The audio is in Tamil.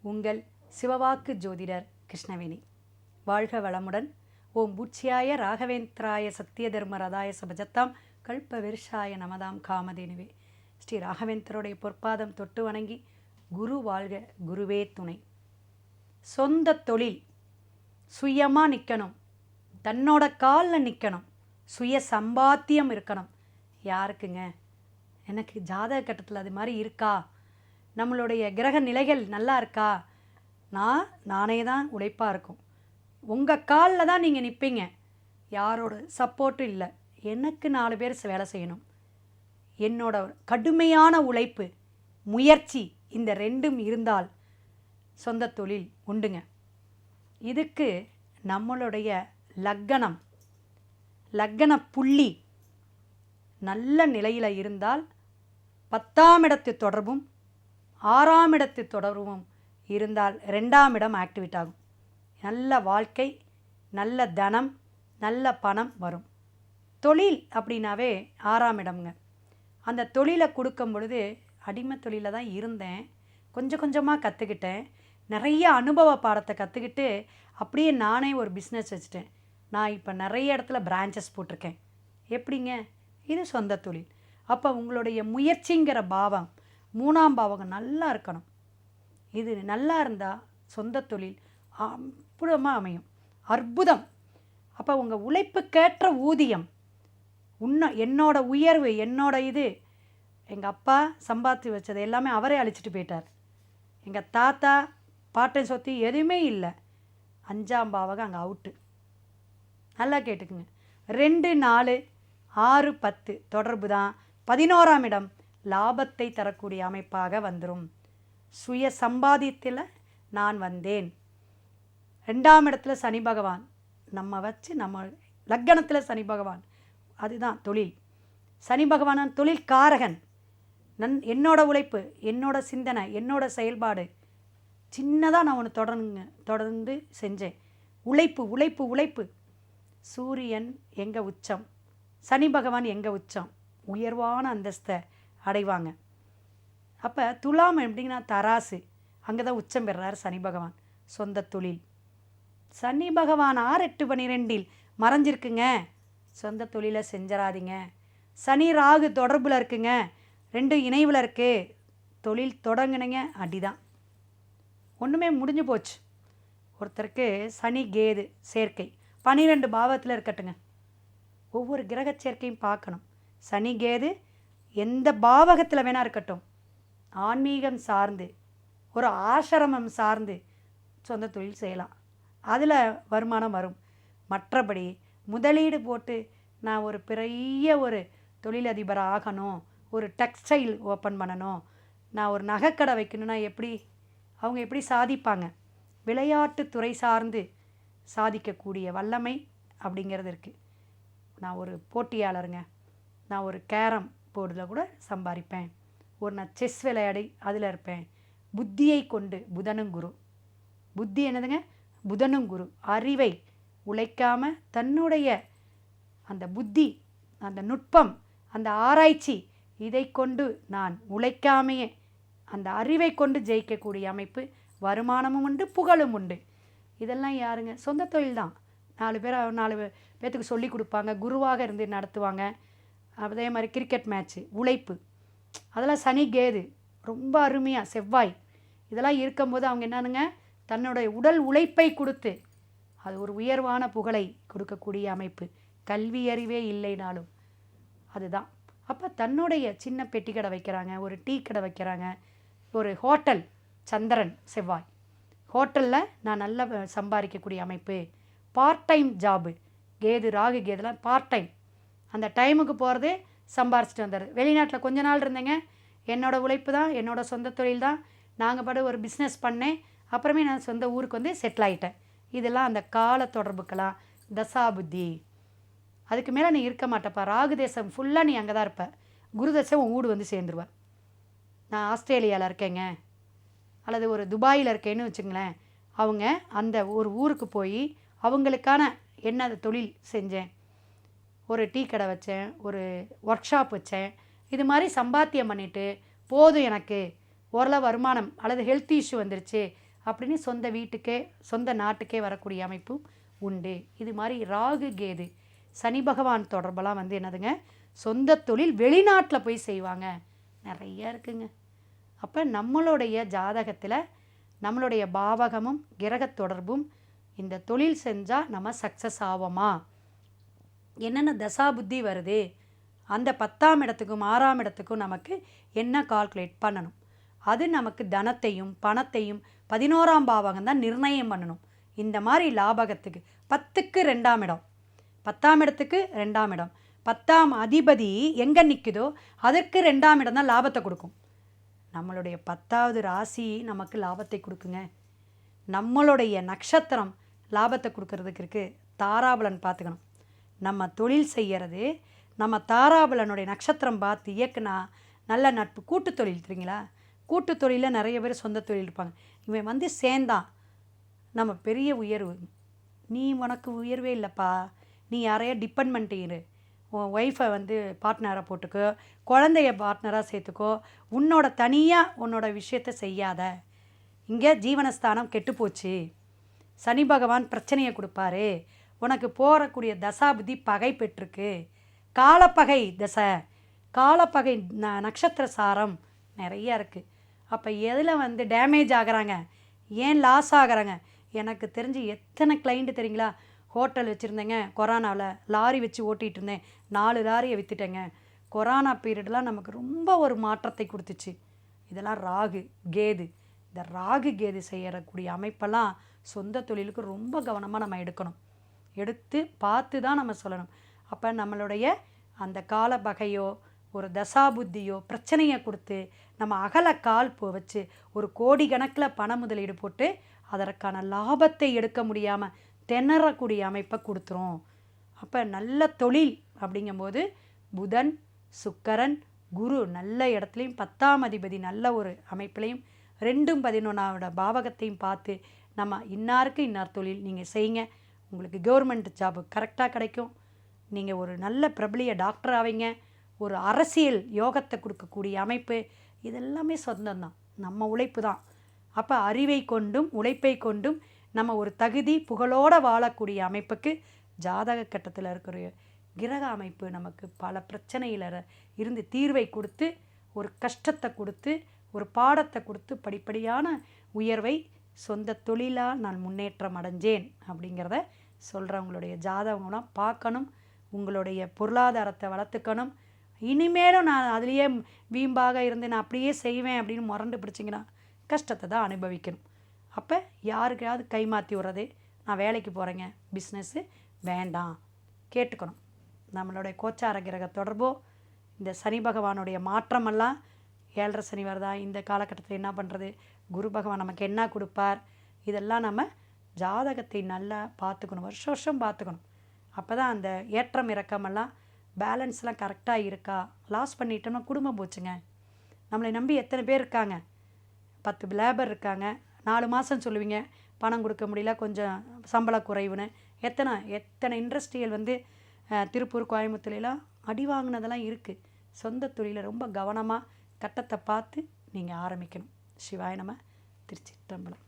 உங்கள் சிவவாக்கு ஜோதிடர் கிருஷ்ணவேணி. வாழ்க வளமுடன். ஓம் பூச்சியாய ராகவேந்திராய சத்திய தர்மரதாய சபஜத்தாம் கல்ப விருஷாய நமதாம் காமதேனுவே. ஸ்ரீ ராகவேந்தருடைய பொற்பாதம் தொட்டு வணங்கி குரு வாழ்க, குருவே துணை. சொந்த தொழில் சுயமாக நிற்கணும், தன்னோட காலில் நிற்கணும், சுய சம்பாத்தியம் இருக்கணும். யாருக்குங்க? எனக்கு ஜாதக கட்டத்தில் அது மாதிரி இருக்கா? நம்மளுடைய கிரக நிலைகள் நல்லா இருக்கா? நானே தான் உழைப்பாக இருக்கும். உங்கள் காலில் தான் நீங்கள் நிற்பீங்க, யாரோட சப்போர்ட்டும் இல்லை. எனக்கு 4 பேர் வேலை செய்யணும். என்னோட கடுமையான உழைப்பு, முயற்சி, இந்த 2ம் இருந்தால் சொந்த தொழில் உண்டுங்க. இதுக்கு நம்மளுடைய லக்கண புள்ளி நல்ல நிலையில் இருந்தால் 10ஆம் இடத்து தொடர்பும் 6ஆம் இடத்து தொடர்பும் இருந்தால் 2ஆம் இடம் ஆக்டிவேட் ஆகும். நல்ல வாழ்க்கை, நல்ல தனம், நல்ல பணம் வரும். தொழில் அப்படின்னாவே 6ஆம் இடம்ங்க. அந்த தொழிலை கொடுக்கும் பொழுது அடிமை தொழிலில் தான் இருந்தேன். கொஞ்சம் கொஞ்சமாக கற்றுக்கிட்டேன். நிறைய அனுபவ பாடத்தை கற்றுக்கிட்டு அப்படியே நானே ஒரு பிஸ்னஸ் வச்சுட்டேன். நான் இப்போ நிறைய இடத்துல பிரான்ச்சஸ் போட்டிருக்கேன். எப்படிங்க? இது சொந்த தொழில். அப்போ உங்களுடைய முயற்சிங்கிற பாவம் 3ஆம் பாவகம் நல்லா இருக்கணும். இது நல்லா இருந்தால் சொந்த தொழில் அற்புதமாக அமையும். அற்புதம். அப்போ உங்கள் உழைப்புக்கேற்ற ஊதியம், என்னோட உயர்வு, என்னோட இது, எங்கள் அப்பா சம்பாதிச்சு வச்சது எல்லாமே அவரே அழிச்சிட்டு போயிட்டார். எங்கள் தாத்தா பாட்டன் சொத்து எதுவுமே இல்லை. 5ஆம் பாவகம் அங்கே அவுட்டு. நல்லா கேட்டுக்குங்க. 2, 4, 6, 10 தொடர்பு தான் 11ஆம் இடம் லாபத்தை தரக்கூடிய அமைப்பாக வந்துடும். சுய சம்பாதியத்தில் நான் வந்தேன். 2ஆம் இடத்துல சனி பகவான் நம்ம லக்கணத்தில் சனி பகவான், அதுதான் தொழில். சனி பகவான் தொழில்காரகன். என்னோட உழைப்பு, என்னோட சிந்தனை, என்னோட செயல்பாடு சின்னதாக நான் ஒன்று தொடர்ந்து செஞ்சேன். உழைப்பு உழைப்பு உழைப்பு. சூரியன் எங்கே உச்சம், சனி பகவான் எங்கே உச்சம், உயர்வான அந்தஸ்தை அடைவாங்க. அப்போ துலாம் எப்படின்னா தராசு, அங்கே தான் உச்சம் பெறுறார் சனி பகவான். சொந்த தொழில் சனி பகவான் 6, 8, 12 மறைஞ்சிருக்குங்க. சொந்த தொழிலை செஞ்சிடாதீங்க. சனி ராகு தொடர்பில் இருக்குங்க, 2 இணைவில் இருக்குது. தொழில் தொடங்குனீங்க அடிதான், ஒன்றுமே முடிஞ்சு போச்சு. ஒருத்தருக்கு சனி கேது சேர்க்கை 12 பாவத்தில் இருக்கட்டுங்க. ஒவ்வொரு கிரக சேர்க்கையும் பார்க்கணும். சனி கேது எந்த பாவகத்தில் வேணா இருக்கட்டும், ஆன்மீகம் சார்ந்து ஒரு ஆசிரமம் சார்ந்து சொந்த தொழில் செய்யலாம். அதில் வருமானம் வரும். மற்றபடி முதலீடு போட்டு நான் ஒரு பெரிய ஒரு தொழிலதிபர் ஆகணும், ஒரு டெக்ஸ்டைல் ஓப்பன் பண்ணணும், நான் ஒரு நகைக்கடை வைக்கணும்னா அவங்க எப்படி சாதிப்பாங்க? விளையாட்டுத்துறை சார்ந்து சாதிக்கக்கூடிய வல்லமை அப்படிங்கிறது இருக்குது. நான் ஒரு போட்டியாளருங்க, நான் ஒரு கேரம் போர்டில் கூட சம்பாதிப்பேன், நான் செஸ் விளையாடி அதில் இருப்பேன். புத்தியை கொண்டு புதனும் குரு. புத்தி என்னதுங்க? புதனும் குரு. அறிவை உழைக்காமல் தன்னுடைய அந்த புத்தி, அந்த நுட்பம், அந்த ஆராய்ச்சி, இதை கொண்டு நான் உழைக்காமையே அந்த அறிவை கொண்டு ஜெயிக்கக்கூடிய அமைப்பு. வருமானமும் உண்டு, புகழும் உண்டு. இதெல்லாம் யாருங்க? சொந்த தொழில் தான். 4 பேர்த்துக்கு சொல்லி கொடுப்பாங்க, குருவாக இருந்து நடத்துவாங்க. அதே மாதிரி கிரிக்கெட் மேட்ச்சு, உழைப்பு, அதெல்லாம் சனி கேது ரொம்ப அருமையாக, செவ்வாய் இதெல்லாம் இருக்கும்போது அவங்க என்னதுங்க, தன்னுடைய உடல் உழைப்பை கொடுத்து அது ஒரு உயர்வான புகழை கொடுக்கக்கூடிய அமைப்பு. கல்வி அறிவே இல்லைனாலும் அதுதான். அப்போ தன்னுடைய சின்ன பெட்டி கடை வைக்கிறாங்க, ஒரு டீ கடை வைக்கிறாங்க, ஒரு ஹோட்டல், சந்திரன் செவ்வாய் ஹோட்டலில் நான் நல்லா சம்பாதிக்கக்கூடிய அமைப்பு. Part time job, Ketu Rahu கேதுலாம் பார்ட் டைம், அந்த டைமுக்கு போகிறது சம்பாரிச்சிட்டு வந்தார். வெளிநாட்டில் கொஞ்ச நாள் இருந்தேங்க. என்னோடய உழைப்பு தான், என்னோடய சொந்த தொழில் தான். நாங்கள் ஒரு பிஸ்னஸ் பண்ணேன். அப்புறமே நான் சொந்த ஊருக்கு வந்து செட்டில் ஆகிட்டேன். இதெல்லாம் அந்த கால தொடர்புக்கெல்லாம் தசாபுத்தி. அதுக்கு மேலே நீ இருக்க மாட்டேப்பா. ராகு தேசம் ஃபுல்லாக நீ அங்கே தான் இருப்ப. குரு தேசம் உன் வீடு வந்து சேர்ந்துருவேன். நான் ஆஸ்திரேலியாவில் இருக்கேங்க, அல்லது ஒரு துபாயில் இருக்கேன்னு வச்சுங்களேன். அவங்க அந்த ஒரு ஊருக்கு போய் அவங்களுக்கான என்ன தொழில் செஞ்சேன், ஒரு டீ கடை வச்சேன், ஒரு ஒர்க் ஷாப் வச்சேன், இது மாதிரி சம்பாத்தியம் பண்ணிவிட்டு போதும் எனக்கு ஓரளவு வருமானம் அல்லது ஹெல்த் இஷ்யூ வந்துருச்சு அப்படின்னு சொந்த வீட்டுக்கே சொந்த நாட்டுக்கே வரக்கூடிய அமைப்பும் உண்டு. இது மாதிரி ராகு கேது சனி பகவான் தொடர்பெல்லாம் வந்து என்னதுங்க, சொந்த தொழில் வெளிநாட்டில் போய் செய்வாங்க, நிறைய இருக்குங்க. அப்போ நம்மளுடைய ஜாதகத்தில் நம்மளுடைய பாவகமும் கிரக தொடர்பும் இந்த தொழில் செஞ்சால் நம்ம சக்ஸஸ் ஆவோமா, என்னென்ன தசா புத்தி வருது, அந்த 10ஆம் இடத்துக்கும் 6ஆம் இடத்துக்கும் நமக்கு என்ன கால்குலேட் பண்ணணும், அது நமக்கு தனத்தையும் பணத்தையும் 11ஆம் பாவகம் தான் நிர்ணயம் பண்ணணும். இந்த மாதிரி லாபகத்துக்கு 10க்கு 2ஆம் இடம், 10ஆம் இடத்துக்கு 2ஆம் இடம், 10ஆம் அதிபதி எங்கே நிற்குதோ அதற்கு 2ஆம் இடம் தான் லாபத்தை கொடுக்கும். நம்மளுடைய 10வது ராசி நமக்கு லாபத்தை கொடுக்குங்க. நம்மளுடைய நட்சத்திரம் லாபத்தை கொடுக்கறதுக்கு இருக்குது. தாராபலன் பார்த்துக்கணும். நம்ம தொழில் செய்கிறது நம்ம தாராபலனுடைய நட்சத்திரம் பார்த்து இயக்குனா நல்ல நட்பு. கூட்டு தொழில் தெரியுங்களா, கூட்டு தொழிலில் நிறைய பேர் சொந்த தொழில் இருப்பாங்க. இவன் வந்து சேர்ந்தான் நம்ம பெரிய உயர்வு. நீ உனக்கு உயர்வே இல்லைப்பா, நீ யாரையா டிபெண்ட் இரு, உன் ஒய்ஃபை வந்து பார்ட்னராக போட்டுக்கோ, குழந்தைய பார்ட்னராக சேர்த்துக்கோ, உன்னோட தனியாக உன்னோட விஷயத்தை செய்யாத. இங்கே ஜீவனஸ்தானம் கெட்டுப்போச்சு, சனி பகவான் பிரச்சனையை கொடுப்பாரு, உனக்கு போகக்கூடிய தசாபுதி பகை பெற்றிருக்கு, காலப்பகை தசை, காலப்பகை நட்சத்திர சாரம் நிறையா இருக்குது. அப்போ எதில் வந்து டேமேஜ் ஆகிறாங்க, ஏன் லாஸ் ஆகிறாங்க? எனக்கு தெரிஞ்சு எத்தனை கிளைண்ட்டு தெரியுங்களா, ஹோட்டல் வச்சுருந்தேங்க, கொரோனாவில் லாரி வச்சு ஓட்டிகிட்டு இருந்தேன், 4 லாரியை விற்றுட்டேங்க. கொரோனா பீரியடெலாம் நமக்கு ரொம்ப ஒரு மாற்றத்தை கொடுத்துச்சு. இதெல்லாம் ராகு கேது. இந்த ராகு கேது செய்யக்கூடிய அமைப்பெல்லாம் சொந்த தொழிலுக்கு ரொம்ப கவனமாக நம்ம எடுத்து பார்த்து தான் நம்ம சொல்லணும். அப்போ நம்மளுடைய அந்த கால பகையோ ஒரு தசாபுத்தியோ பிரச்சனையை கொடுத்து நம்ம அகல கால் வச்சு ஒரு கோடி கணக்கில் பண முதலீடு போட்டு அதற்கான லாபத்தை எடுக்க முடியாமல் திணறக்கூடிய அமைப்பை கொடுத்துரும். அப்போ நல்ல தொழில் அப்படிங்கும்போது புதன் சுக்கிரன் குரு நல்ல இடத்துலையும் 10ஆம் அதிபதி நல்ல ஒரு அமைப்புலையும் 2ம் 11ஆவோட பாவகத்தையும் பார்த்து நம்ம இன்னாருக்கு இன்னார் தொழில் நீங்கள் செய்யுங்க, உங்களுக்கு கவர்மெண்ட் ஜாப் கரெக்டாக கிடைக்கும், நீங்கள் ஒரு நல்ல பிரபலிய டாக்டர் ஆவீங்க, ஒரு அரசியல் யோகத்தை கொடுக்கக்கூடிய அமைப்பு, இதெல்லாமே சொந்தம்தான், நம்ம உழைப்பு தான். அப்போ அறிவை கொண்டும் உழைப்பை கொண்டும் நம்ம ஒரு தகுதி புகழோடு வாழக்கூடிய அமைப்புக்கு ஜாதக கட்டத்தில் இருக்கிற கிரக அமைப்பு நமக்கு பல பிரச்சனையில் இருந்து தீர்வை கொடுத்து ஒரு கஷ்டத்தை கொடுத்து ஒரு பாடத்தை கொடுத்து படிப்படியான உயர்வை சொந்த தொழிலால் நான் முன்னேற்றம் அடைஞ்சேன் அப்படிங்கிறத சொல்கிறவங்களுடைய ஜாதகங்களாம் பார்க்கணும். உங்களுடைய பொருளாதாரத்தை வளர்த்துக்கணும். இனிமேலும் நான் அதுலேயே வீம்பாக இருந்து நான் அப்படியே செய்வேன் அப்படின்னு முரண்டு பிடிச்சிங்கன்னா கஷ்டத்தை தான் அனுபவிக்கணும். அப்போ யாருக்கையாவது கைமாற்றி விட்றது, நான் வேலைக்கு போகிறேங்க பிஸ்னஸ்ஸு வேண்டாம் கேட்டுக்கணும். நம்மளுடைய கோச்சார கிரக தொடர்போ இந்த சனி பகவானுடைய மாற்றமெல்லாம் 7.5 சனி வருதா, இந்த காலகட்டத்தில் என்ன பண்ணுறது, குரு பகவான் நமக்கு என்ன கொடுப்பார், இதெல்லாம் நம்ம ஜாதகத்தை நல்லா பார்த்துக்கணும், வருஷம் பார்த்துக்கணும். அப்போ தான் அந்த ஏற்றம் இறக்கமெல்லாம் பேலன்ஸ்லாம் கரெக்டாக இருக்கா. லாஸ் பண்ணிட்டோம்னா குடும்பம் போச்சுங்க. நம்மளை நம்பி எத்தனை பேர் இருக்காங்க, 10 லேபர் இருக்காங்க, 4 மாதம் சொல்லுவீங்க பணம் கொடுக்க முடியல, கொஞ்சம் சம்பள குறைவுன்னு. எத்தனை இண்டஸ்ட்ரியல் வந்து திருப்பூர் கோயம்புத்தூர்லாம் அடி வாங்கினதெல்லாம் இருக்குது. சொந்த தொழிலை ரொம்ப கவனமாக கட்டத்தை பார்த்து நீங்கள் ஆரம்பிக்கணும். சிவாய நம. திருச்சிற்றம்பலம்.